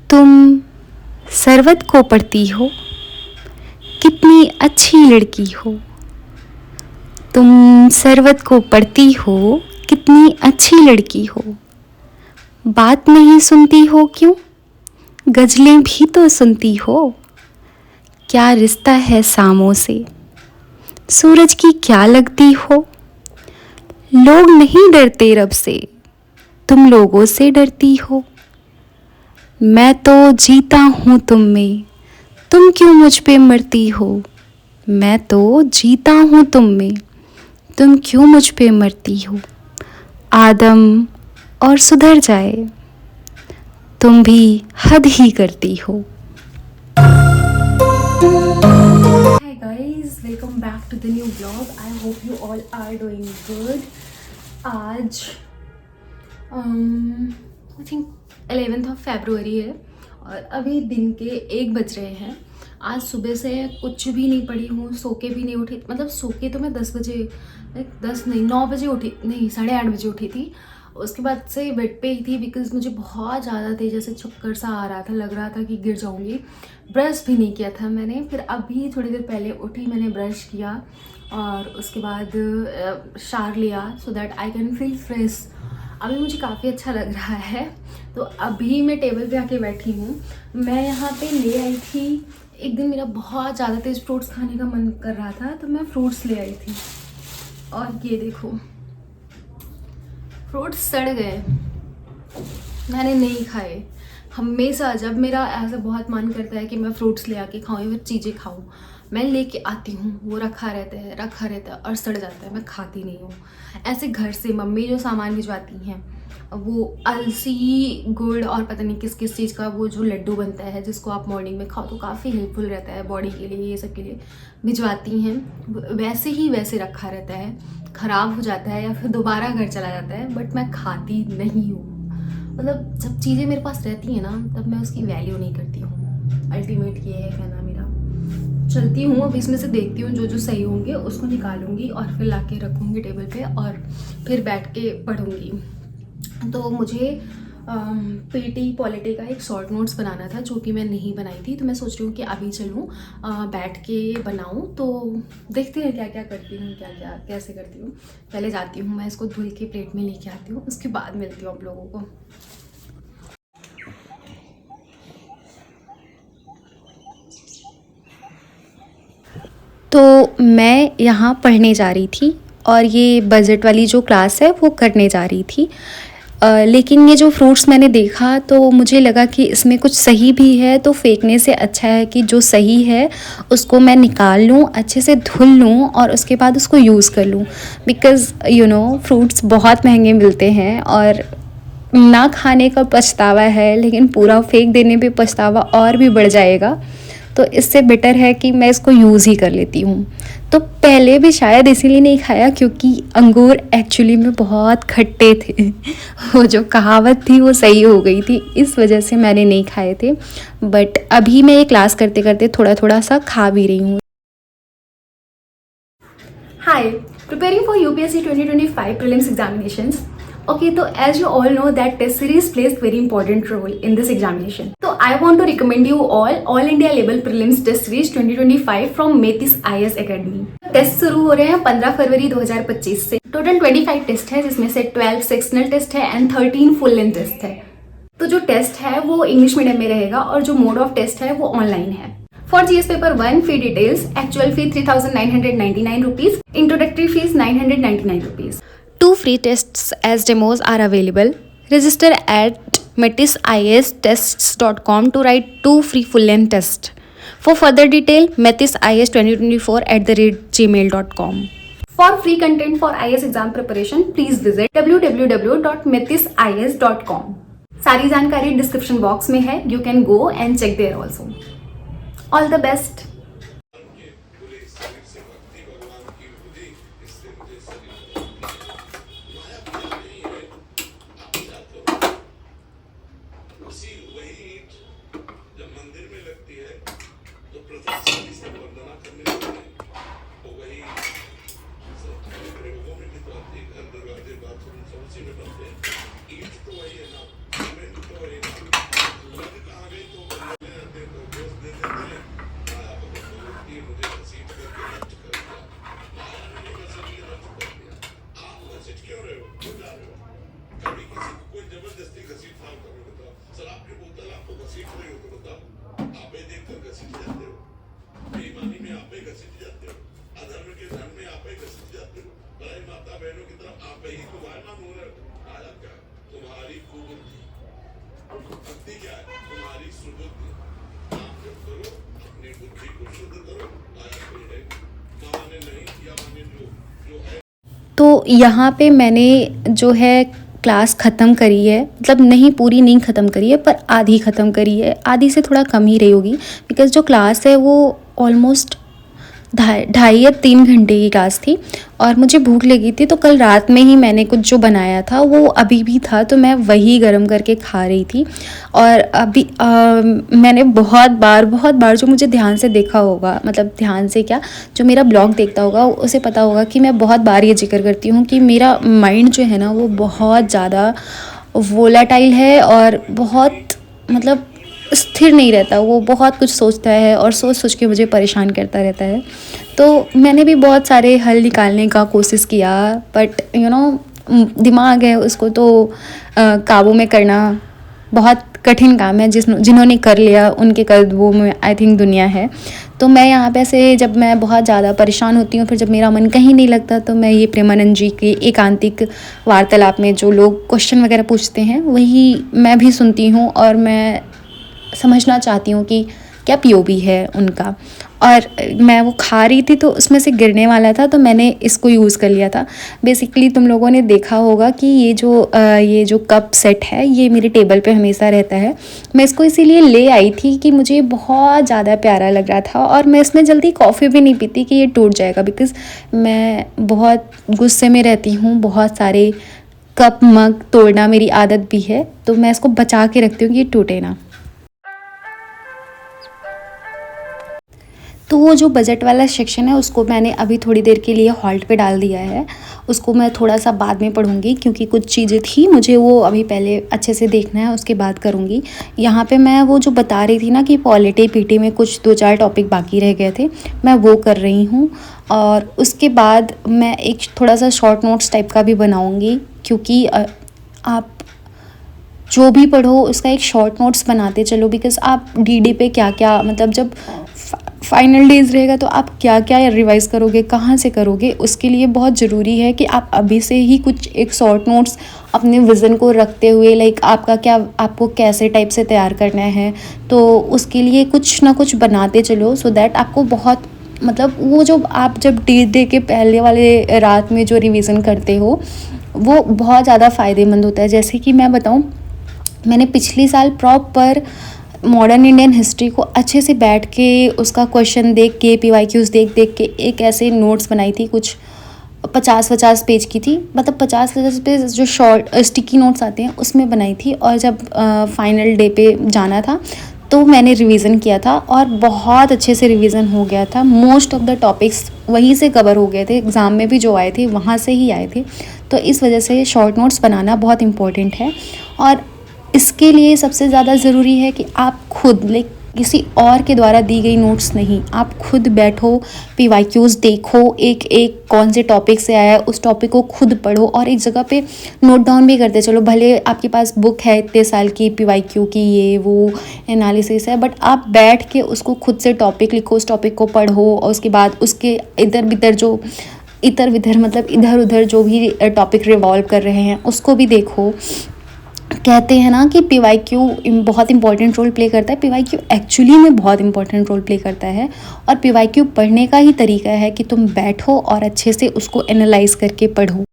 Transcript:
तुम सरवत को पढ़ती हो, कितनी अच्छी लड़की हो। तुम सरवत को पढ़ती हो, कितनी अच्छी लड़की हो। बात नहीं सुनती हो क्यों, गज़लें भी तो सुनती हो। क्या रिश्ता है शामों से, सूरज की क्या लगती हो। लोग नहीं डरते रब से, तुम लोगों से डरती हो। मैं तो जीता हूँ तुम में, तुम क्यों मुझ पे मरती हो। मैं तो जीता हूँ तुम में, तुम क्यों मुझ पे मरती हो। आदम और सुधर जाए, तुम भी हद ही करती हो। Hi guys, welcome back to the new vlog. I hope you all are doing good. आज I think 11th of February है और अभी दिन के 1 बज रहे हैं। आज सुबह से कुछ भी नहीं पढ़ी हूँ, सो के भी नहीं उठी। मतलब सो के तो मैं 10 बजे, 10 नहीं 9 बजे उठी, नहीं 8:30 बजे उठी थी। उसके बाद से बेड पे ही थी बिकॉज मुझे बहुत ज़्यादा तेज जैसे चक्कर सा आ रहा था, लग रहा था कि गिर जाऊँगी। ब्रश भी नहीं किया था मैंने। फिर अभी थोड़ी देर पहले उठी, मैंने ब्रश किया और उसके बाद शावर लिया so that I can feel fresh. अभी मुझे काफ़ी अच्छा लग रहा है। तो अभी मैं टेबल पे आके बैठी हूँ। मैं यहाँ पे ले आई थी, एक दिन मेरा बहुत ज़्यादा तेज फ्रूट्स खाने का मन कर रहा था तो मैं फ्रूट्स ले आई थी। और ये देखो, फ्रूट्स सड़ गए, मैंने नहीं खाए। हमेशा जब मेरा ऐसा बहुत मन करता है कि मैं फ्रूट्स ले आके खाऊँ या फिर चीज़ें खाऊँ, मैं लेके आती हूँ, वो रखा रहता है और सड़ जाता है, मैं खाती नहीं हूँ। ऐसे घर से मम्मी जो सामान भिजवाती हैं, वो अलसी गुड़ और पता नहीं किस किस चीज़ का वो जो लड्डू बनता है जिसको आप मॉर्निंग में खाओ तो काफ़ी हेल्पफुल रहता है बॉडी के लिए, ये सब के लिए भिजवाती हैं। वैसे ही वैसे रखा रहता है, ख़राब हो जाता है या फिर दोबारा घर चला जाता है, बट मैं खाती नहीं हूँ। मतलब जब चीज़ें मेरे पास रहती हैं ना तब मैं उसकी वैल्यू नहीं करती हूँ। अल्टीमेट ये है कहना मेरा। चलती हूँ अब इसमें से देखती हूँ जो जो सही होंगे उसको निकालूंगी और फिर लाके रखूँगी टेबल पे और फिर बैठ के पढ़ूँगी। तो मुझे पीटी पॉलिटी का एक शॉर्ट नोट्स बनाना था जो कि मैं नहीं बनाई थी, तो मैं सोच रही हूँ कि अभी चलूँ बैठ के बनाऊँ। तो देखते हैं क्या क्या करती हूँ, क्या क्या कैसे करती हूँ। पहले जाती हूँ, मैं इसको धुल के प्लेट में लेके आती हूँ, उसके बाद मिलती हूँ आप लोगों को। तो मैं यहाँ पढ़ने जा रही थी और ये बजट वाली जो क्लास है वो करने जा रही थी। लेकिन ये जो फ्रूट्स मैंने देखा तो मुझे लगा कि इसमें कुछ सही भी है, तो फेंकने से अच्छा है कि जो सही है उसको मैं निकाल लूँ, अच्छे से धुल लूँ और उसके बाद उसको यूज़ कर लूँ। बिकॉज़ फ्रूट्स बहुत महंगे मिलते हैं और ना खाने का पछतावा है, लेकिन पूरा फेंक देने पे पछतावा और भी बढ़ जाएगा। तो इससे बेटर है कि मैं इसको यूज़ ही कर लेती हूँ। तो पहले भी शायद इसीलिए नहीं खाया क्योंकि अंगूर एक्चुअली में बहुत खट्टे थे। वो जो कहावत थी वो सही हो गई थी, इस वजह से मैंने नहीं खाए थे। बट अभी मैं ये क्लास करते करते थोड़ा थोड़ा सा खा भी रही हूँ। हाय, preparing for UPSC 2025 prelims examinations. Okay, so as you all know that test series plays very important role in this examination. So I want to recommend you all India level prelims test series 2025 from Metis IAS Academy. Test शुरू हो रहे हैं 15 फरवरी 2025 से। Total 25 test है जिसमें से 12 sectional test है and 13 full length test है। तो जो टेस्ट है वो इंग्लिश मीडियम में रहेगा और जो मोड ऑफ टेस्ट है वो ऑनलाइन है। For GS paper 1 fee details, actual fee 3,999 rupees, introductory fees 999 rupees. 2 free tests as demos are available. Register at metisistests.com to write 2 free full-length tests. For further detail, methisis2024@gmail.com. For free content for IAS exam preparation, please visit www.methisis.com. सारी जानकारी description box में है, you can go and check there also. All the best. तो यहाँ पे मैंने जो है क्लास ख़त्म करी है, मतलब नहीं पूरी नहीं ख़त्म करी है पर आधी ख़त्म करी है, आधी से थोड़ा कम ही रही होगी बिकॉज़ जो क्लास है वो ऑलमोस्ट ढाई या 3 घंटे की क्लास थी और मुझे भूख लगी थी। तो कल रात में ही मैंने कुछ जो बनाया था वो अभी भी था, तो मैं वही गर्म करके खा रही थी। और अभी मैंने बहुत बार जो मुझे ध्यान से देखा होगा, मतलब ध्यान से क्या, जो मेरा ब्लॉग देखता होगा उसे पता होगा कि मैं बहुत बार ये जिक्र करती हूँ कि मेरा माइंड जो है ना वो बहुत ज़्यादा वोलाटाइल है और बहुत मतलब स्थिर नहीं रहता, वो बहुत कुछ सोचता है और सोच के मुझे परेशान करता रहता है। तो मैंने भी बहुत सारे हल निकालने का कोशिश किया बट दिमाग है उसको तो काबू में करना बहुत कठिन काम है। जिन्होंने कर लिया उनके कदमों में आई थिंक दुनिया है। तो मैं यहाँ पे से जब मैं बहुत ज़्यादा परेशान होती हूँ, फिर जब मेरा मन कहीं नहीं लगता, तो मैं ये प्रेमानंद जी की एकांतिक वार्तालाप में जो लोग क्वेश्चन वगैरह पूछते हैं वही मैं भी सुनती हूँ और मैं समझना चाहती हूँ कि क्या पीओवी है उनका। और मैं वो खा रही थी तो उसमें से गिरने वाला था, तो मैंने इसको यूज़ कर लिया था। बेसिकली तुम लोगों ने देखा होगा कि ये जो कप सेट है ये मेरे टेबल पे हमेशा रहता है। मैं इसको इसीलिए ले आई थी कि मुझे बहुत ज़्यादा प्यारा लग रहा था और मैं इसमें जल्दी कॉफ़ी भी नहीं पीती कि ये टूट जाएगा, बिकॉज़ मैं बहुत गुस्से में रहती हूँ। बहुत सारे कप मग तोड़ना मेरी आदत भी है, तो मैं इसको बचा के रखती हूँ कि ये टूटे ना। तो वो जो बजट वाला सेक्शन है उसको मैंने अभी थोड़ी देर के लिए हॉल्ट पे डाल दिया है। उसको मैं थोड़ा सा बाद में पढ़ूँगी क्योंकि कुछ चीज़ें थी मुझे वो अभी पहले अच्छे से देखना है, उसके बाद करूँगी। यहाँ पे मैं वो जो बता रही थी ना कि पॉलिटी पीटी में कुछ 2-4 टॉपिक बाकी रह गए थे, मैं वो कर रही हूँ। और उसके बाद मैं एक थोड़ा सा शॉर्ट नोट्स टाइप का भी बनाऊँगी क्योंकि आप जो भी पढ़ो उसका एक शॉर्ट नोट्स बनाते चलो, बिकॉज़ आप डीडी पे क्या क्या, मतलब जब फाइनल डेज़ रहेगा तो आप क्या क्या रिवाइज़ करोगे, कहाँ से करोगे, उसके लिए बहुत ज़रूरी है कि आप अभी से ही कुछ एक शॉर्ट नोट्स अपने विज़न को रखते हुए, लाइक आपका क्या, आपको कैसे टाइप से तैयार करना है, तो उसके लिए कुछ ना कुछ बनाते चलो सो दैट आपको बहुत, मतलब वो जो आप जब डे के पहले वाले रात में जो रिवीजन करते हो वो बहुत ज़्यादा फ़ायदेमंद होता है। जैसे कि मैं बताऊँ, मैंने पिछले साल प्रॉपर मॉडर्न इंडियन हिस्ट्री को अच्छे से बैठ के उसका क्वेश्चन देख के PYQs देख के एक ऐसे नोट्स बनाई थी, कुछ 50 पेज की थी, मतलब 50 पेज जो शॉर्ट स्टिकी नोट्स आते हैं उसमें बनाई थी। और जब फाइनल डे पे जाना था तो मैंने रिवीज़न किया था और बहुत अच्छे से रिवीज़न हो गया था। मोस्ट ऑफ द टॉपिक्स वहीं से कवर हो गए थे, एग्ज़ाम में भी जो आए थे वहाँ से ही आए थे। तो इस वजह से शॉर्ट नोट्स बनाना बहुत इम्पोर्टेंट है और इसके लिए सबसे ज़्यादा ज़रूरी है कि आप खुद, लाइक किसी और के द्वारा दी गई नोट्स नहीं, आप खुद बैठो, PYQs देखो, एक एक कौन से टॉपिक से आया है उस टॉपिक को खुद पढ़ो और एक जगह पे नोट डाउन भी करते चलो। भले आपके पास बुक है इतने साल की PYQ की, ये वो एनालिसिस है, बट आप बैठ के उसको खुद से टॉपिक लिखो, उस टॉपिक को पढ़ो और उसके बाद उसके इधर उधर मतलब इधर उधर जो भी टॉपिक रिवॉल्व कर रहे हैं उसको भी देखो। कहते हैं ना कि PYQ बहुत इंपॉर्टेंट रोल प्ले करता है, PYQ एक्चुअली में बहुत इंपॉर्टेंट रोल प्ले करता है। और PYQ पढ़ने का ही तरीका है कि तुम बैठो और अच्छे से उसको एनालाइज करके पढ़ो।